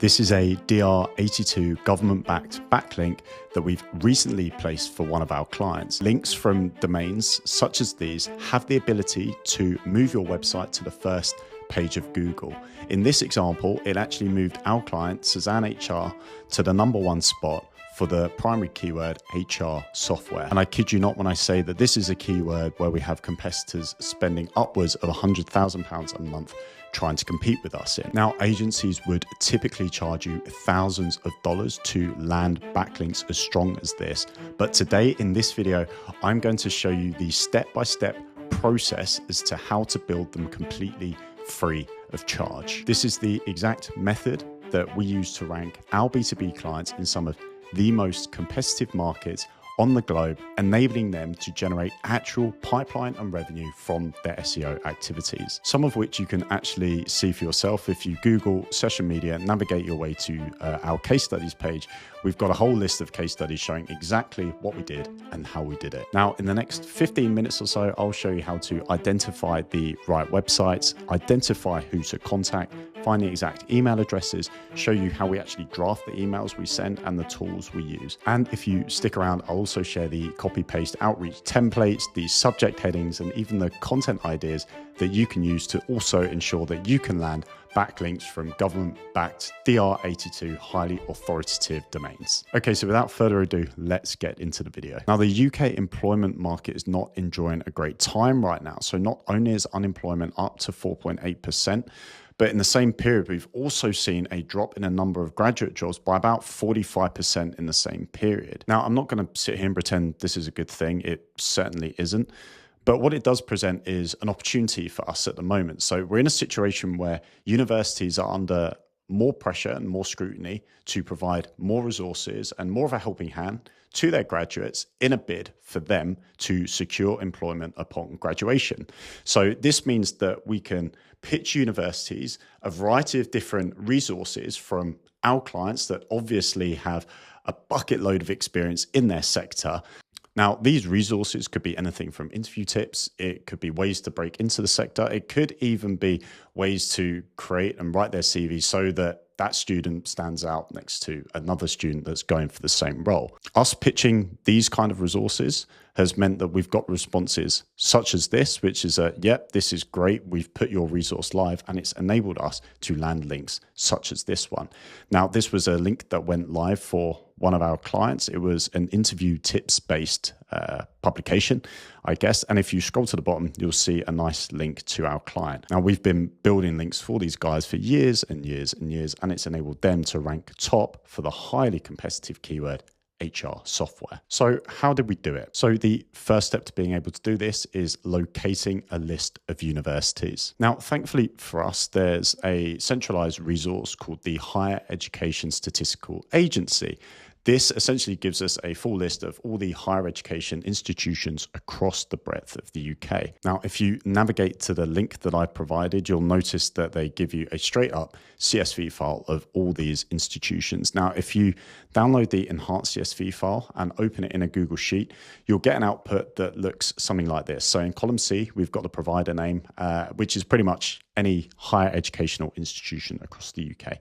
This is a DR82 government-backed backlink that we've recently placed for one of our clients. Links from domains such as these have the ability to move your website to the first page of Google. In this example, it actually moved our client, Suzanne HR, to the #1 spot for the primary keyword HR software. And I kid you not when I say that this is a keyword where we have competitors spending upwards of £100,000 a month trying to compete with us in. Now, agencies would typically charge you thousands of dollars to land backlinks as strong as this. But today in this video, I'm going to show you the step-by-step process as to how to build them completely free of charge. This is the exact method that we use to rank our B2B clients in some of the most competitive markets on the globe, enabling them to generate actual pipeline and revenue from their SEO activities. Some of which you can actually see for yourself if you Google social media, navigate your way to our case studies page. We've got a whole list of case studies showing exactly what we did and how we did it. Now, in the next 15 minutes or so, I'll show you how to identify the right websites, identify who to contact, find the exact email addresses, show you how we actually draft the emails we send and the tools we use. And if you stick around, I'll also share the copy-paste outreach templates, the subject headings, and even the content ideas that you can use to also ensure that you can land backlinks from government-backed DR82 highly authoritative domains. Okay, so without further ado, let's get into the video. Now, the UK employment market is not enjoying a great time right now. So not only is unemployment up to 4.8%, but in the same period, we've also seen a drop in a number of graduate jobs by about 45% in the same period. Now, I'm not going to sit here and pretend this is a good thing. It certainly isn't. But what it does present is an opportunity for us at the moment. So we're in a situation where universities are under more pressure and more scrutiny to provide more resources and more of a helping hand to their graduates in a bid for them to secure employment upon graduation. So this means that we can pitch universities a variety of different resources from our clients that obviously have a bucket load of experience in their sector. Now, these resources could be anything from interview tips, it could be ways to break into the sector, it could even be ways to create and write their CV so that that student stands out next to another student that's going for the same role. Us pitching these kind of resources has meant that we've got responses such as this, which is yep, this is great. We've put your resource live, and it's enabled us to land links such as this one. Now, this was a link that went live for one of our clients. It was an interview tips based publication, I guess. And if you scroll to the bottom, you'll see a nice link to our client. Now, we've been building links for these guys for years and years and years, and it's enabled them to rank top for the highly competitive keyword HR software. So how did we do it? So the first step to being able to do this is locating a list of universities. Now, thankfully for us, there's a centralized resource called the Higher Education Statistical Agency. This essentially gives us a full list of all the higher education institutions across the breadth of the UK. Now, if you navigate to the link that I provided, you'll notice that they give you a straight up CSV file of all these institutions. Now, if you download the enhanced CSV file and open it in a Google Sheet, you'll get an output that looks something like this. So in column C, we've got the provider name, which is pretty much any higher educational institution across the UK.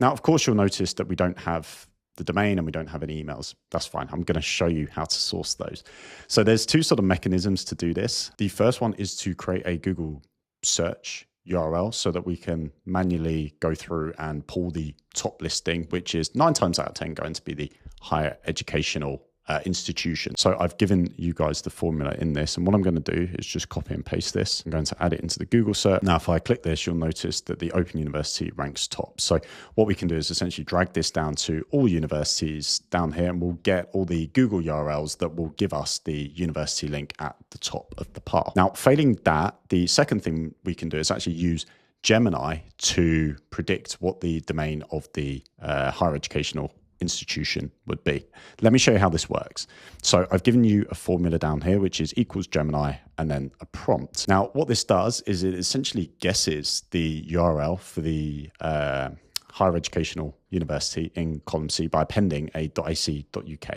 Now, of course, you'll notice that we don't have the domain and we don't have any emails. That's fine. I'm going to show you how to source those. So there's two sort of mechanisms to do this. The first one is to create a Google search URL so that we can manually go through and pull the top listing, which is 9 times out of 10 going to be the higher educational institution. So I've given you guys the formula in this, and what I'm going to do is just copy and paste this. I'm going to add it into the Google search. Now, if I click this, you'll notice that the Open University ranks top. So what we can do is essentially drag this down to all universities down here, and we'll get all the Google URLs that will give us the university link at the top of the pile. Now, failing that, the second thing we can do is actually use Gemini to predict what the domain of the higher educational institution would be. Let me show you how this works. So I've given you a formula down here, which is equals Gemini and then a prompt. Now, what this does is it essentially guesses the URL for the higher educational university in column C by appending a .ac.uk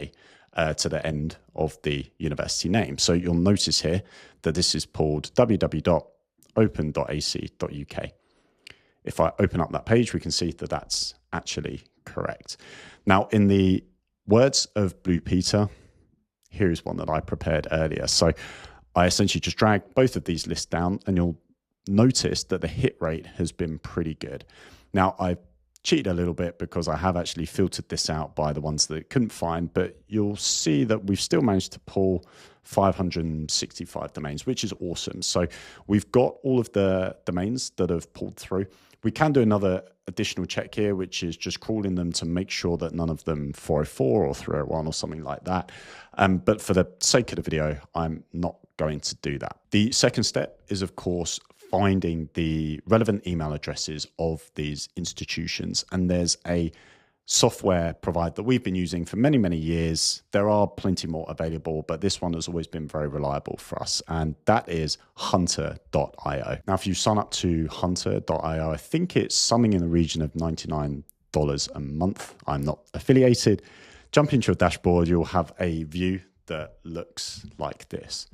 to the end of the university name. So you'll notice here that this is pulled www.open.ac.uk. If I open up that page, we can see that that's actually correct. Now, in the words of Blue Peter, here's one that I prepared earlier. So I essentially just drag both of these lists down, and you'll notice that the hit rate has been pretty good. Now, I've cheated a little bit because I have actually filtered this out by the ones that it couldn't find, but you'll see that we've still managed to pull 565 domains, which is awesome. So we've got all of the domains that have pulled through. We can do another additional check here, which is just crawling them to make sure that none of them 404 or 301 or something like that. But for the sake of the video, I'm not going to do that. The second step is, of course, finding the relevant email addresses of these institutions. And there's a software provider that we've been using for many, many years. There are plenty more available, but this one has always been very reliable for us, and that is hunter.io. Now, if you sign up to hunter.io, I think it's something in the region of $99 a month. I'm not affiliated. Jump into your dashboard, you'll have a view that looks like this.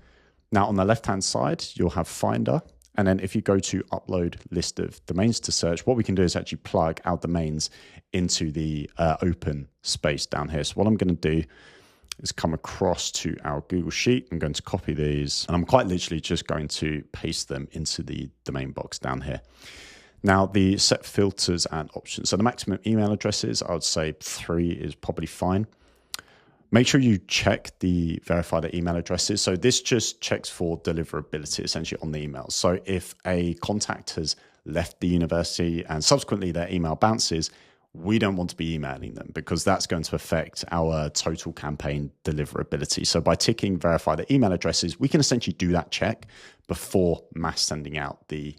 Now, on the left-hand side, you'll have Finder. And then if you go to upload list of domains to search, what we can do is actually plug our domains into the open space down here. So what I'm going to do is come across to our Google Sheet. I'm going to copy these, and I'm quite literally just going to paste them into the domain box down here. Now, the set filters and options. So the maximum email addresses, I would say 3 is probably fine. Make sure you check the verify the email addresses. So this just checks for deliverability essentially on the email. So if a contact has left the university and subsequently their email bounces, we don't want to be emailing them because that's going to affect our total campaign deliverability. So by ticking verify the email addresses, we can essentially do that check before mass sending out the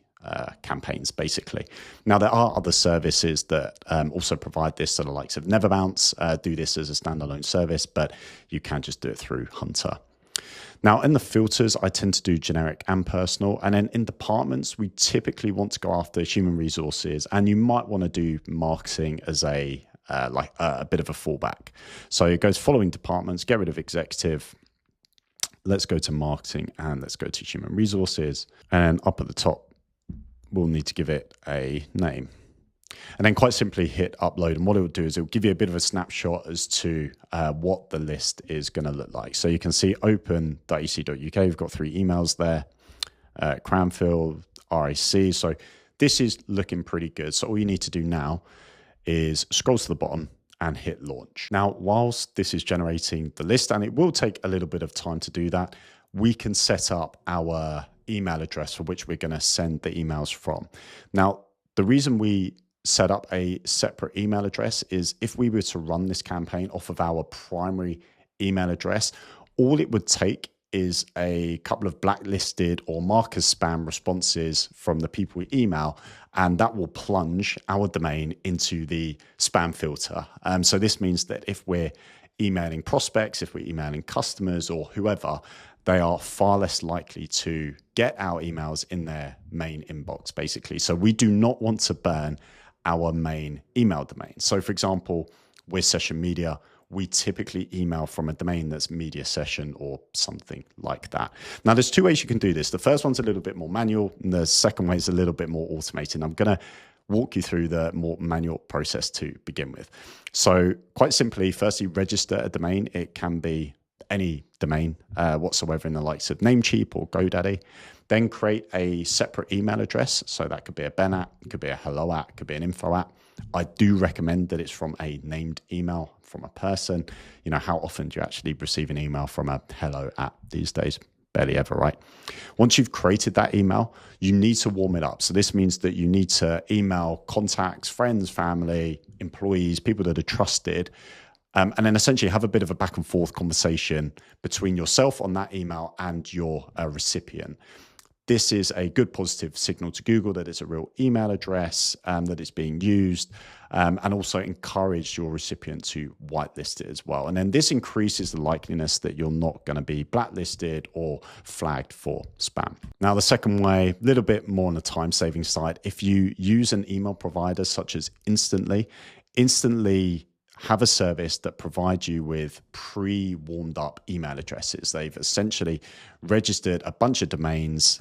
campaigns, basically. Now, there are other services that also provide this, so the likes of Neverbounce do this as a standalone service, but you can just do it through Hunter. Now, in the filters, I tend to do generic and personal, and then in departments, we typically want to go after human resources, and you might want to do marketing as a bit of a fallback. So it goes following departments, get rid of executive. Let's go to marketing and let's go to human resources, and up at the top, we'll need to give it a name. And then quite simply hit upload. And what it will do is it will give you a bit of a snapshot as to what the list is going to look like. So you can see open.ec.uk, we've got 3 emails there, Cranfield, RAC. So this is looking pretty good. So all you need to do now is scroll to the bottom and hit launch. Now, whilst this is generating the list, and it will take a little bit of time to do that, we can set up our email address for which we're going to send the emails from. Now, the reason we set up a separate email address is if we were to run this campaign off of our primary email address, all it would take is a couple of blacklisted or mark as spam responses from the people we email, and that will plunge our domain into the spam filter. So this means that if we're emailing prospects, if we're emailing customers or whoever, they are far less likely to get our emails in their main inbox, basically. So we do not want to burn our main email domain. So for example, with Session Media, we typically email from a domain that's media session or something like that. Now, there's 2 ways you can do this. The first one's a little bit more manual, and the second way is a little bit more automated. I'm going to walk you through the more manual process to begin with. So quite simply, firstly, register a domain. It can be any domain whatsoever in the likes of Namecheap or GoDaddy. Then create a separate email address. So that could be a Ben at, it could be a hello at, it could be an info at. I do recommend that it's from a named email from a person. You know, how often do you actually receive an email from a hello at these days? Barely ever, right? Once you've created that email, you need to warm it up. So this means that you need to email contacts, friends, family, employees, people that are trusted, and then essentially have a bit of a back and forth conversation between yourself on that email and your recipient. This is a good positive signal to Google that it's a real email address, that it's being used, and also encourage your recipient to whitelist it as well. And then this increases the likeliness that you're not going to be blacklisted or flagged for spam. Now, the second way, a little bit more on the time-saving side, if you use an email provider such as Instantly have a service that provides you with pre-warmed up email addresses. They've essentially registered a bunch of domains.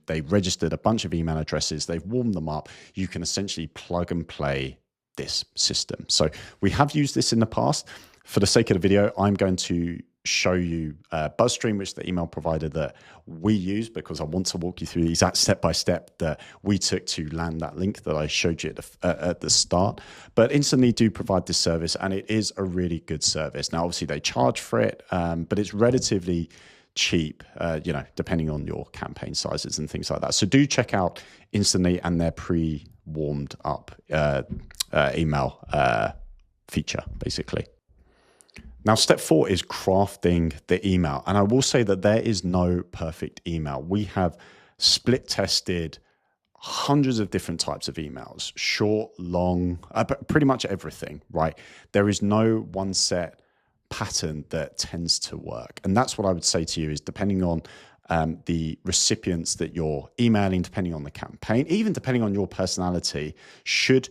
They've registered a bunch of email addresses. They've warmed them up. You can essentially plug and play this system. So we have used this in the past. For the sake of the video, I'm going to show you BuzzStream, which is the email provider that we use, because I want to walk you through the exact step-by-step that we took to land that link that I showed you at the start. But Instantly do provide this service, and it is a really good service. Now, obviously, they charge for it, but it's relatively cheap, depending on your campaign sizes and things like that. So do check out Instantly and their pre-warmed up email feature, basically. Now, step 4 is crafting the email. And I will say that there is no perfect email. We have split tested hundreds of different types of emails, short, long, pretty much everything, right? There is no one set pattern that tends to work. And that's what I would say to you is, depending on the recipients that you're emailing, depending on the campaign, even depending on your personality, should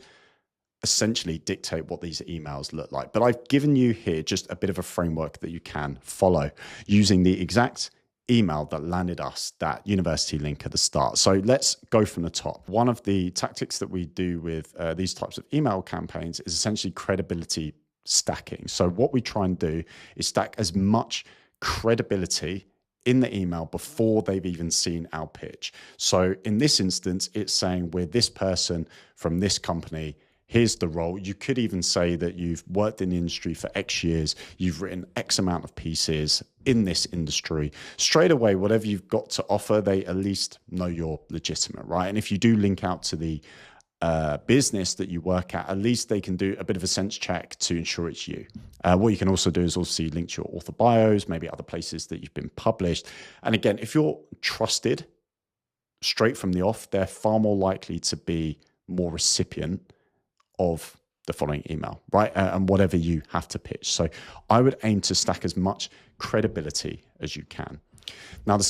essentially dictate what these emails look like. But I've given you here just a bit of a framework that you can follow using the exact email that landed us that university link at the start. So let's go from the top. One of the tactics that we do with these types of email campaigns is essentially credibility stacking. So what we try and do is stack as much credibility in the email before they've even seen our pitch. So in this instance, it's saying we're this person from this company. Here's the role. You could even say that you've worked in the industry for X years. You've written X amount of pieces in this industry. Straight away, whatever you've got to offer, they at least know you're legitimate, right? And if you do link out to the business that you work at least they can do a bit of a sense check to ensure it's you. What you can also do is also link to your author bios, maybe other places that you've been published. And again, if you're trusted straight from the off, they're far more likely to be more recipient of the following email, right? And whatever you have to pitch. So I would aim to stack as much credibility as you can. Now, the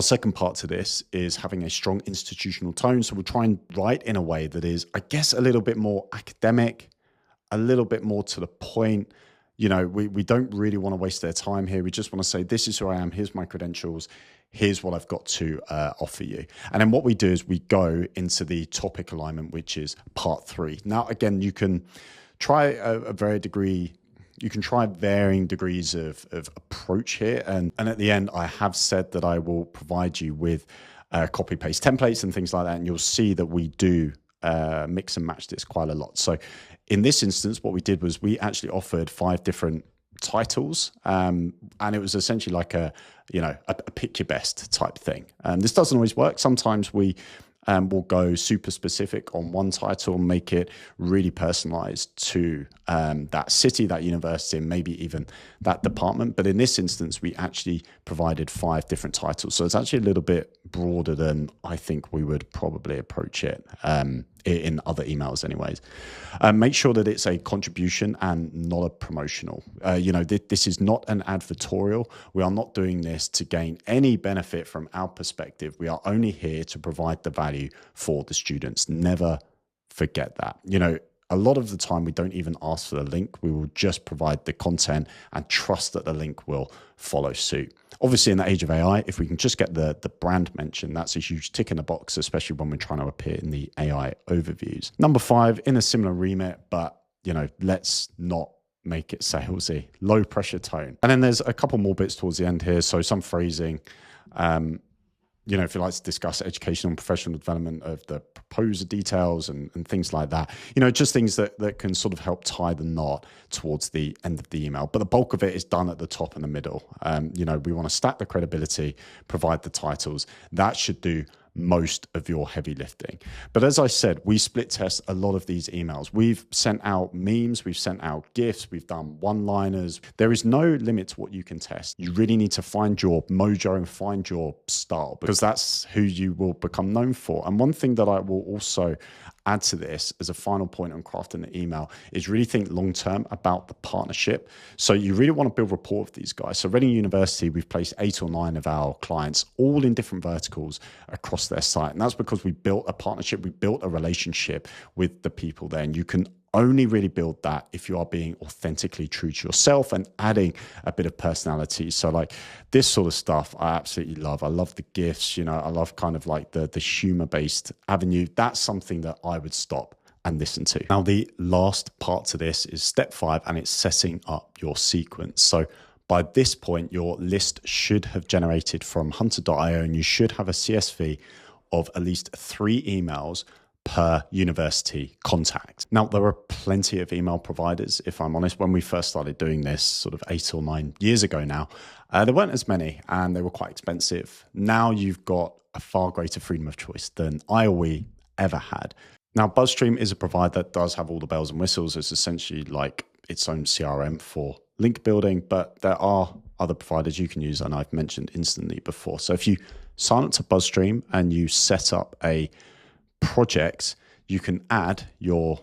second part to this is having a strong institutional tone. So we'll try and write in a way that is, I guess, a little bit more academic, a little bit more to the point. You know, we don't really want to waste their time here. We just want to say, this is who I am. Here's my credentials. Here's what I've got to offer you. And then what we do is we go into the topic alignment, which is part 3. Now, again, you can try you can try varying degrees of approach here. And at the end, I have said that I will provide you with copy paste templates and things like that. And you'll see that we do mix and match this quite a lot. So in this instance, what we did was we actually offered 5 different titles. And it was essentially like a pick your best type thing. This doesn't always work. Sometimes we will go super specific on one title and make it really personalized to that city, that university, and maybe even that department. But in this instance, we actually provided 5 different titles. So it's actually a little bit broader than I think we would probably approach it in other emails anyways. Make sure that it's a contribution and not a promotional. This is not an advertorial. We are not doing this to gain any benefit from our perspective. We are only here to provide the value for the students. Never forget that. A lot of the time we don't even ask for the link. We will just provide the content and trust that the link will follow suit. Obviously, in the age of AI, if we can just get the brand mentioned, that's a huge tick in the box, especially when we're trying to appear in the AI overviews. Number 5, in a similar remit, but let's not make it salesy, low pressure tone. And then there's a couple more bits towards the end here. So some phrasing, if you like to discuss educational and professional development of the proposer details and things like that, just things that can sort of help tie the knot towards the end of the email. But the bulk of it is done at the top and the middle. We want to stack the credibility, provide the titles. That should do most of your heavy lifting. But as I said, we split test a lot of these emails. We've sent out memes, we've sent out GIFs, we've done one-liners. There is no limit to what you can test. You really need to find your mojo and find your style, because that's who you will become known for. And one thing that I will also add to this as a final point on crafting the email is really think long-term about the partnership. So you really want to build rapport with these guys. So Reading University, we've placed 8 or 9 of our clients all in different verticals across their site. And that's because we built a partnership, we built a relationship with the people there. And you can only really build that if you are being authentically true to yourself and adding a bit of personality. So like this sort of stuff, I absolutely love. I love the GIFs, I love kind of like the humor-based avenue. That's something that I would stop and listen to. Now, the last part to this is step 5, and it's setting up your sequence. So by this point, your list should have generated from hunter.io, and you should have a CSV of at least 3 emails per university contact. Now, there are plenty of email providers, if I'm honest. When we first started doing this sort of 8 or 9 years ago now, there weren't as many, and they were quite expensive. Now you've got a far greater freedom of choice than I or we ever had. Now, BuzzStream is a provider that does have all the bells and whistles. It's essentially like its own CRM for link building, but there are other providers you can use, and I've mentioned Instantly before. So if you sign up to BuzzStream and you set up a project, you can add your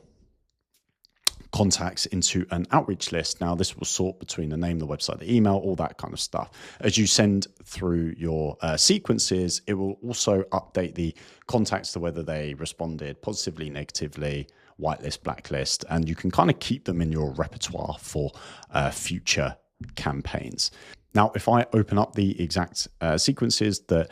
contacts into an outreach list. Now, this will sort between the name, the website, the email, all that kind of stuff. As you send through your sequences, it will also update the contacts to whether they responded positively, negatively, whitelist, blacklist, and you can kind of keep them in your repertoire for future campaigns. Now, if I open up the exact sequences that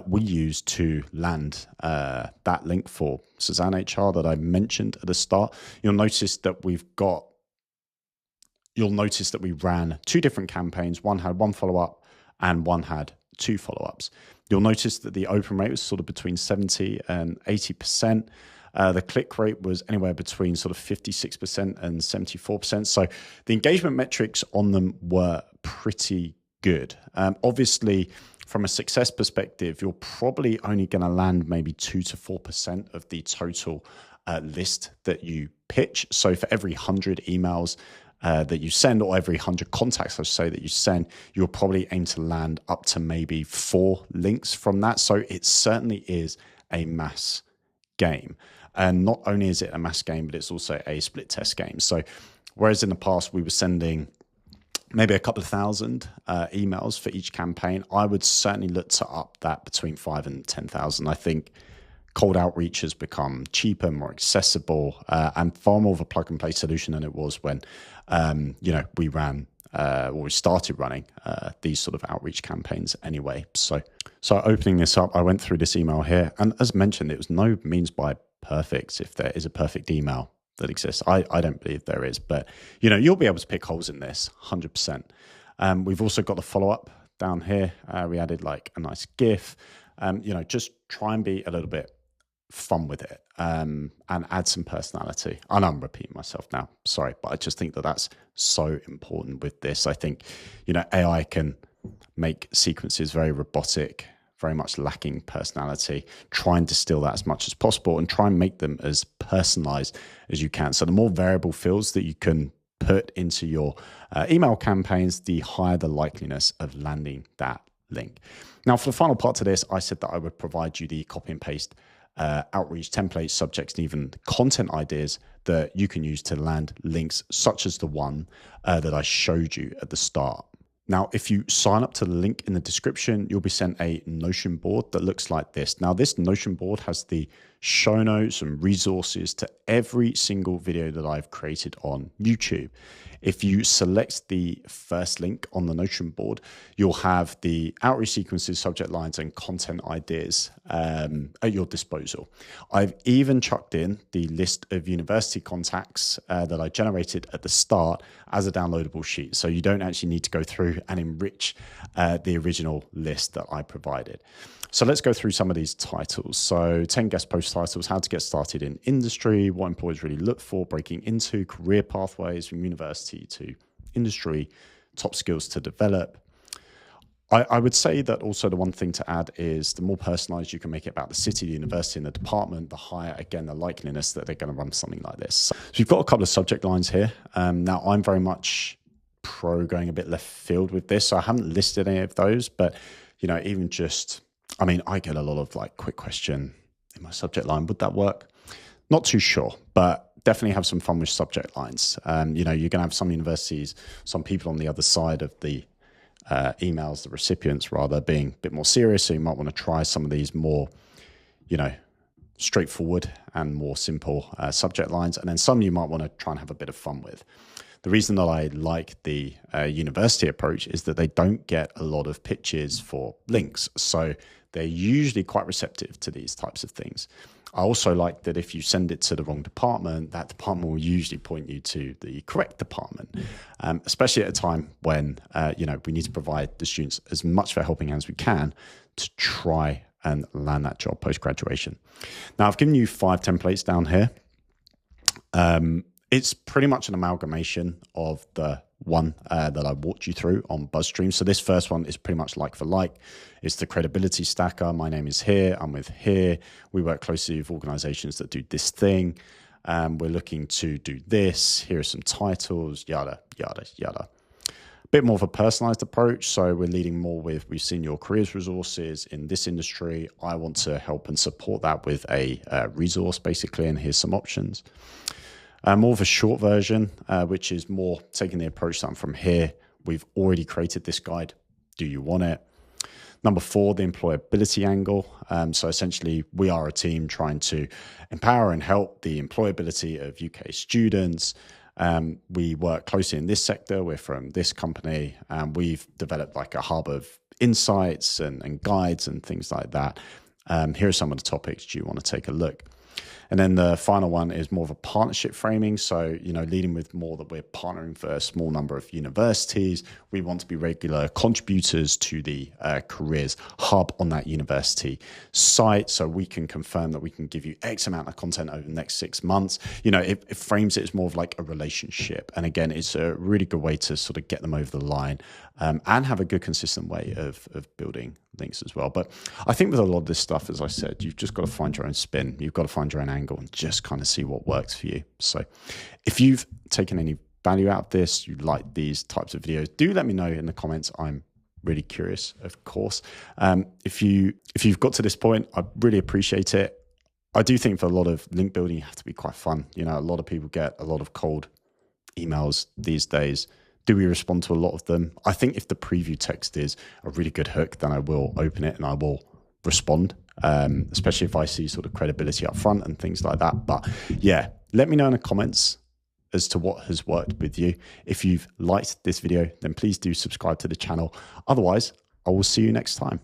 we use to land that link for Suzanne HR that I mentioned at the start, you'll notice that we ran 2 different campaigns. One had 1 follow-up and one had 2 follow-ups. You'll notice that the open rate was sort of between 70 and 80%. The click rate was anywhere between sort of 56% and 74%. So the engagement metrics on them were pretty good. Obviously, from a success perspective, you're probably only going to land maybe 2 to 4% of the total list that you pitch. So for every 100 emails that you send, or every 100 contacts, I should say, that you send, you'll probably aim to land up to maybe 4 links from that. So it certainly is a mass game. And not only is it a mass game, but it's also a split test game. So whereas in the past we were sending maybe a couple of thousand emails for each campaign, I would certainly look to up that between 5 and 10,000. I think cold outreach has become cheaper, more accessible, and far more of a plug and play solution than it was when we ran or we started running these sort of outreach campaigns anyway. So opening this up, I went through this email here, and as mentioned, it was no means by perfect, if there is a perfect email that exists. I don't believe there is, but you'll be able to pick holes in this 100%. We've also got the follow-up down here. We added like a nice GIF. Just try and be a little bit fun with it and add some personality. And I'm repeating myself now, sorry, but I just think that that's so important with this. I think AI can make sequences very robotic, very much lacking personality. Try and distill that as much as possible and try and make them as personalized as you can. So the more variable fields that you can put into your email campaigns, the higher the likeliness of landing that link. Now, for the final part to this, I said that I would provide you the copy and paste outreach templates, subjects, and even content ideas that you can use to land links such as the one that I showed you at the start. Now, if you sign up to the link in the description, you'll be sent a Notion board that looks like this. Now, this Notion board has the show notes and resources to every single video that I've created on YouTube. If you select the first link on the Notion board, you'll have the outreach sequences, subject lines, and content ideas at your disposal. I've even chucked in the list of university contacts that I generated at the start as a downloadable sheet. So you don't actually need to go through and enrich the original list that I provided. So let's go through some of these titles. So 10 guest post titles: how to get started in industry, what employers really look for, breaking into, career pathways from university to industry, top skills to develop. I would say that also the one thing to add is the more personalized you can make it about the city, the university, and the department, the higher, again, the likeliness that they're going to run something like this. So we've got a couple of subject lines here. Now, I'm very much pro going a bit left field with this. So I haven't listed any of those, but, even just... I get a lot of quick question in my subject line. Would that work? Not too sure, but definitely have some fun with subject lines. You're going to have some universities, some people on the other side of the emails, the recipients rather, being a bit more serious. So you might want to try some of these more, straightforward and more simple subject lines. And then some you might want to try and have a bit of fun with. The reason that I like the university approach is that they don't get a lot of pitches for links. So they're usually quite receptive to these types of things. I also like that if you send it to the wrong department, that department will usually point you to the correct department, especially at a time when, we need to provide the students as much of a helping hand as we can to try and land that job post-graduation. Now, I've given you 5 templates down here. It's pretty much an amalgamation of the one that I walked you through on BuzzStream. So this first one is pretty much like for like. It's the credibility stacker. My name is here. I'm with here. We work closely with organizations that do this thing. We're looking to do this. Here are some titles, yada, yada, yada. Bit more of a personalized approach. So we're leading more with, we've seen your careers resources in this industry. I want to help and support that with a resource basically. And here's some options. More of a short version, which is more taking the approach that I'm from here. We've already created this guide. Do you want it? Number 4, the employability angle. So essentially, we are a team trying to empower and help the employability of UK students. We work closely in this sector. We're from this company, and we've developed like a hub of insights and guides and things like that. Here are some of the topics. Do you want to take a look? And then the final one is more of a partnership framing. So, leading with more that we're partnering for a small number of universities. We want to be regular contributors to the careers hub on that university site. So we can confirm that we can give you X amount of content over the next 6 months. It frames it as more of like a relationship. And again, it's a really good way to sort of get them over the line and have a good, consistent way of building links as well. But I think with a lot of this stuff, as I said, you've just got to find your own spin. You've got to find your own angle and just kind of see what works for you. So if you've taken any value out of this, you like these types of videos, do let me know in the comments. I'm really curious, of course. If you've got to this point, I really appreciate it. I do think for a lot of link building, you have to be quite fun. A lot of people get a lot of cold emails these days. Do we respond to a lot of them? I think if the preview text is a really good hook, then I will open it and I will respond, especially if I see sort of credibility up front and things like that. But yeah, let me know in the comments as to what has worked with you. If you've liked this video, then please do subscribe to the channel. Otherwise, I will see you next time.